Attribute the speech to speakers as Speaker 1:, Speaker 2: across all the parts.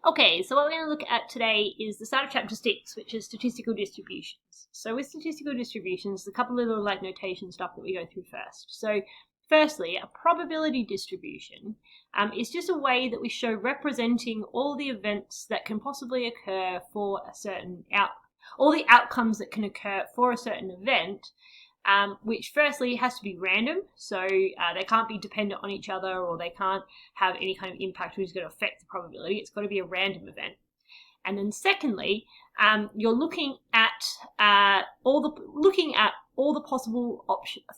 Speaker 1: Okay, so what we're going to look at today is the start of chapter 6, which is statistical distributions. So with statistical distributions, a couple of little notation stuff that we go through first. So firstly, a probability distribution is just a way that we show representing all the events that can possibly occur for a certain all the outcomes that can occur for a certain event, which firstly has to be random, so they can't be dependent on each other, or they can't have any kind of impact which is going to affect the probability. It's got to be a random event. And then secondly, you're looking at all the possible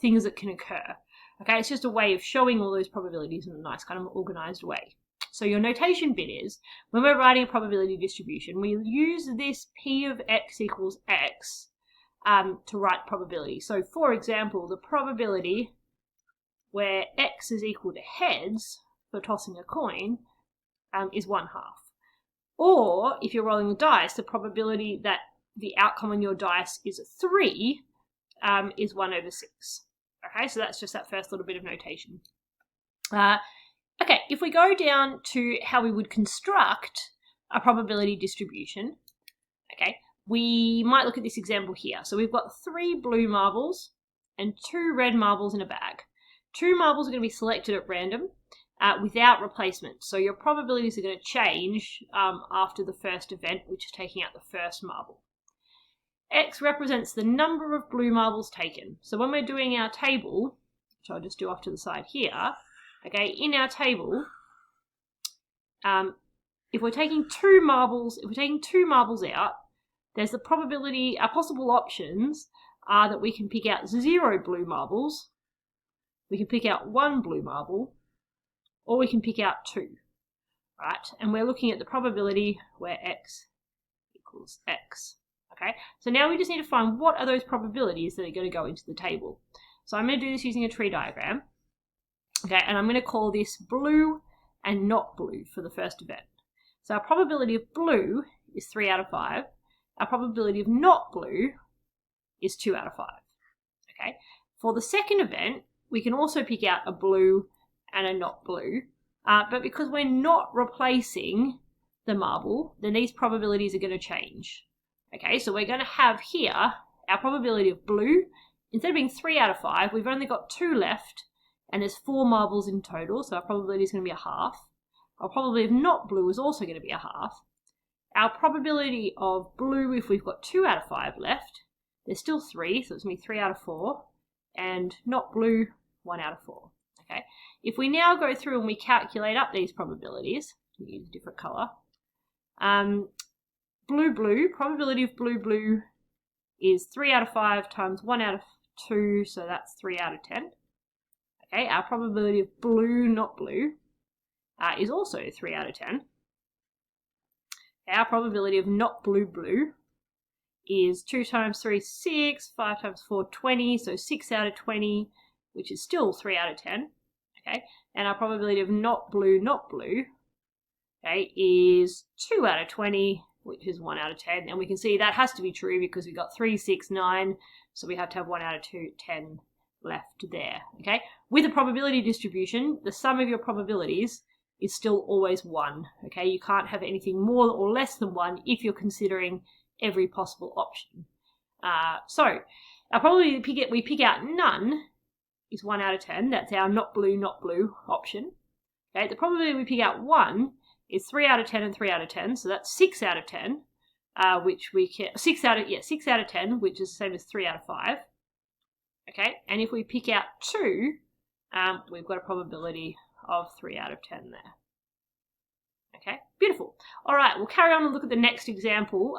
Speaker 1: things that can occur. Okay, it's just a way of showing all those probabilities in a nice kind of organized way. So your notation bit is, when we're writing a probability distribution, we use this P of x equals x to write probability. So for example, the probability where x is equal to heads for tossing a coin is 1/2. Or if you're rolling the dice, the probability that the outcome on your dice is 3 is 1/6. Okay, so that's just that first little bit of notation. Okay, if we go down to how we would construct a probability distribution, okay, we might look at this example here. So we've got 3 blue marbles and 2 red marbles in a bag. 2 marbles are going to be selected at random without replacement. So your probabilities are going to change after the first event, which is taking out the first marble. X represents the number of blue marbles taken. So when we're doing our table, which I'll just do off to the side here, okay, in our table, if we're taking 2 marbles out, there's the probability, our possible options are that we can pick out 0 blue marbles, we can pick out 1 blue marble, or we can pick out 2, right? And we're looking at the probability where x equals x, okay? So now we just need to find what are those probabilities that are going to go into the table. So I'm going to do this using a tree diagram, okay? And I'm going to call this blue and not blue for the first event. So our probability of blue is 3 out of 5. Our probability of not blue is 2 out of 5. Okay. For the second event, we can also pick out a blue and a not blue, but because we're not replacing the marble, then these probabilities are going to change. Okay, so we're going to have here our probability of blue. Instead of being 3 out of 5, we've only got 2 left, and there's 4 marbles in total, so our probability is going to be 1/2. Our probability of not blue is also going to be 1/2. Our probability of blue, if we've got 2 out of 5 left, there's still 3, so it's going to be 3 out of 4, and not blue, 1 out of 4. Okay. If we now go through and we calculate up these probabilities, we use a different colour. Blue, probability of blue is 3 out of 5 times 1 out of 2, so that's 3 out of 10. Okay, our probability of blue, not blue, is also 3 out of 10. Our probability of not blue is 2 times 3, 6, 5 times 4, 20, so 6 out of 20, which is still 3 out of 10. Okay, and our probability of not blue, okay, is 2 out of 20, which is 1 out of 10. And we can see that has to be true because we've got 3, 6, 9, so we have to have 1 out of 2, 10 left there. Okay, with a probability distribution, the sum of your probabilities is still always 1. Okay, you can't have anything more or less than 1 if you're considering every possible option. So our probability we pick out none is 1 out of 10. That's our not blue option. Okay, the probability we pick out 1 is 3 out of 10 and 3 out of 10, so that's 6 out of 10, which we can 6 out of 10, which is the same as 3 out of 5. Okay, and if we pick out 2, we've got a probability of 3 out of 10 there. Okay, beautiful. All right, we'll carry on and look at the next example.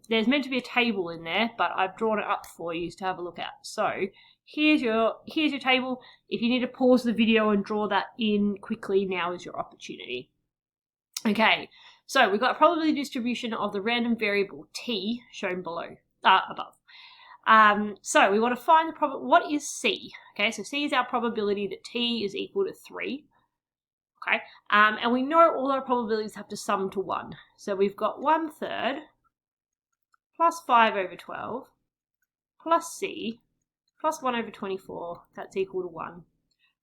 Speaker 1: There's meant to be a table in there, but I've drawn it up for you to have a look at. So here's your table. If you need to pause the video and draw that in quickly, now is your opportunity. Okay, so we've got a probability distribution of the random variable t shown above. So we want to find what is c? Okay, so c is our probability that t is equal to 3. Okay, and we know all our probabilities have to sum to 1. So we've got 1/3 plus 5/12 plus c plus 1/24, that's equal to 1.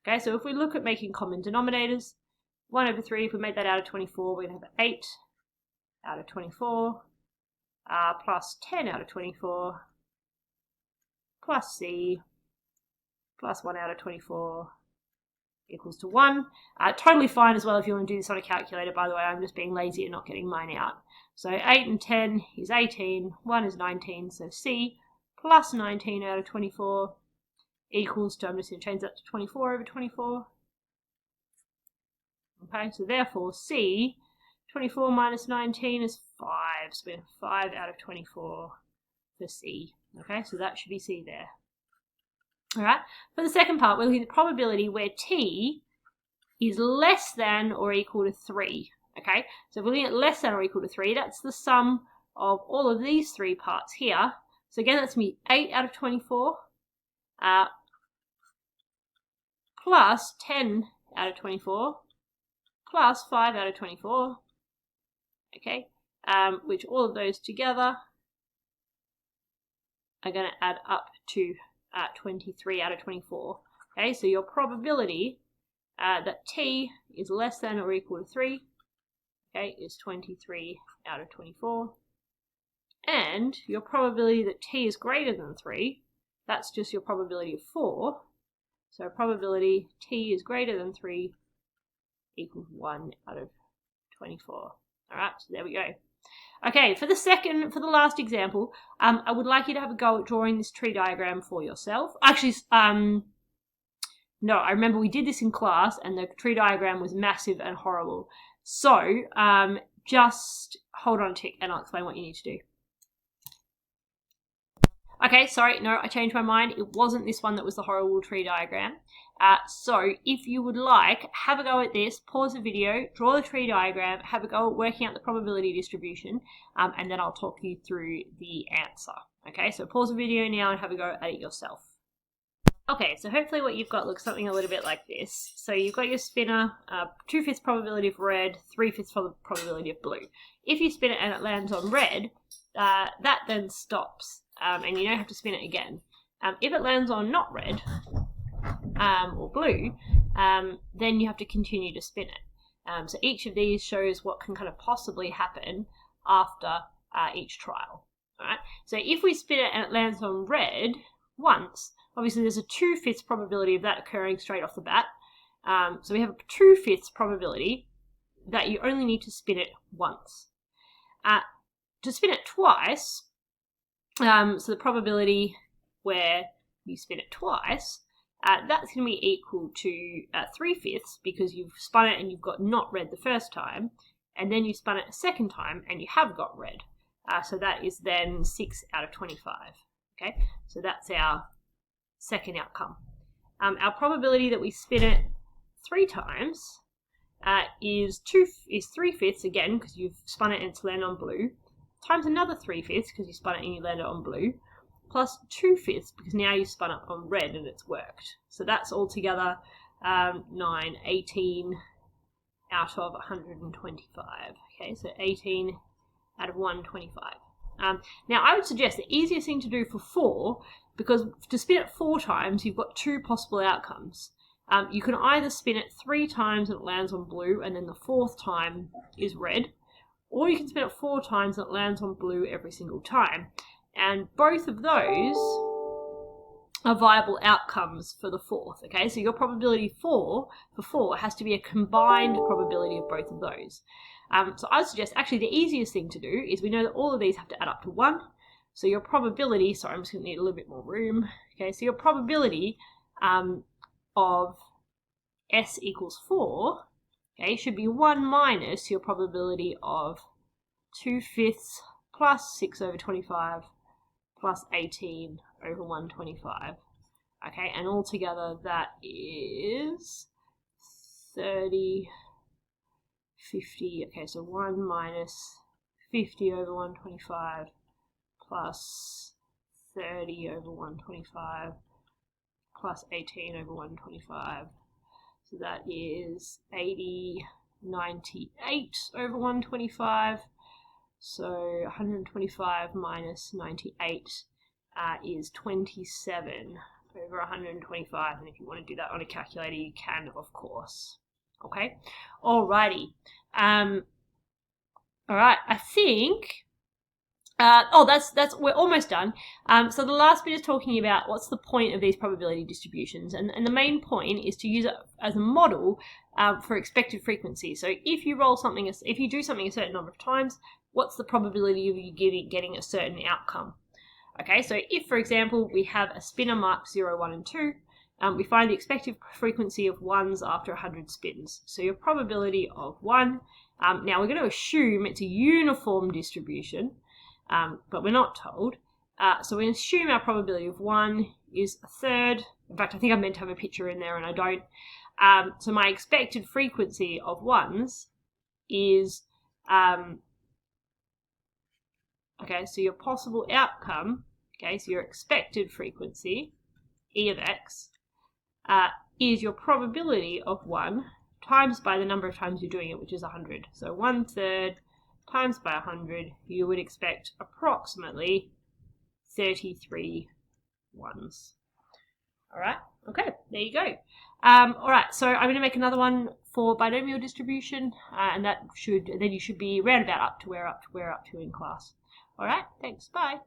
Speaker 1: Okay, so if we look at making common denominators, 1/3, if we make that out of 24, we're going to have 8 out of 24 plus 10 out of 24 plus C plus 1 out of 24 equals to 1. Totally fine as well if you want to do this on a calculator, by the way. I'm just being lazy and not getting mine out. So 8 and 10 is 18, 1 is 19, so C plus 19 out of 24 equals to, I'm just going to change that to 24 over 24. Okay, so therefore C, 24 minus 19 is 5, so we have 5 out of 24 for C. Okay, so that should be C there. Alright, for the second part, we're looking at the probability where T is less than or equal to 3. Okay, so if we're looking at less than or equal to 3, that's the sum of all of these three parts here. So again, that's going to be 8 out of 24 plus 10 out of 24 plus 5 out of 24. Okay, which all of those together are going to add up to 23 out of 24. Okay, so your probability that T is less than or equal to 3, okay, is 23 out of 24. And your probability that T is greater than 3, that's just your probability of 4. So probability T is greater than 3 equals 1 out of 24. Alright, so there we go. Okay, for the last example, I would like you to have a go at drawing this tree diagram for yourself. Actually, no, I remember we did this in class and the tree diagram was massive and horrible. So, just hold on a tick and I'll explain what you need to do. Okay, sorry, no, I changed my mind. It wasn't this one that was the horrible tree diagram. So if you would like, have a go at this, pause the video, draw the tree diagram, have a go at working out the probability distribution, and then I'll talk you through the answer. Okay, so pause the video now and have a go at it yourself. Okay, so hopefully what you've got looks something a little bit like this. So you've got your spinner, 2/5 probability of red, 3/5 probability of blue. If you spin it and it lands on red, that then stops, and you don't have to spin it again. If it lands on not red or blue, then you have to continue to spin it. So each of these shows what can kind of possibly happen after each trial. All right. So if we spin it and it lands on red once, obviously there's a 2/5 probability of that occurring straight off the bat. So we have a 2/5 probability that you only need to spin it once. To spin it twice, so the probability where you spin it twice, that's going to be equal to 3/5 because you've spun it and you've got not red the first time, and then you spun it a second time and you have got red. So that is then 6 out of 25. Okay, so that's our second outcome. Our probability that we spin it 3 times is 3/5 again because you've spun it and it's landed on blue, times another 3/5 because you spun it and you landed on blue, plus 2/5 because now you spun it on red and it's worked. So that's altogether 18 out of 125. Okay, so 18 out of 125. Now I would suggest the easiest thing to do for 4, because to spin it 4 times you've got 2 possible outcomes. You can either spin it 3 times and it lands on blue and then the 4th time is red, or you can spin it 4 times and it lands on blue every single time. And both of those are viable outcomes for the 4th. Okay, so your probability for 4 has to be a combined probability of both of those. So I would suggest actually the easiest thing to do is we know that all of these have to add up to 1. So your probability, sorry, I'm just going to need a little bit more room. Okay, so your probability of S equals 4, okay, should be 1 minus your probability of 2/5 plus 6 over 25 plus 18 over 125. Okay, and altogether that is 30, 50. Okay, so 1 minus 50 over 125 plus 30 over 125 plus 18 over 125. So that is 80, 98 over 125. So 125 minus 98 is 27 over 125. And if you want to do that on a calculator, you can, of course. Okay, alrighty. All right, I think. We're almost done. So the last bit is talking about what's the point of these probability distributions, and the main point is to use it as a model for expected frequency. So if you do something a certain number of times, what's the probability of you getting a certain outcome? Okay, so if, for example, we have a spinner marked 0, 1, and 2, we find the expected frequency of 1s after 100 spins. So your probability of 1, now we're going to assume it's a uniform distribution, but we're not told. So we assume our probability of 1 is a third. In fact, I think I meant to have a picture in there and I don't. So my expected frequency of 1s is, okay, so your possible outcome, okay, so your expected frequency, E of x, is your probability of 1 times by the number of times you're doing it, which is 100. So 1/3 times by 100, you would expect approximately 33 1s. All right, okay, there you go. All right, so I'm going to make another one for binomial distribution, and then you should be round about up to where up to in class. All right, thanks, bye.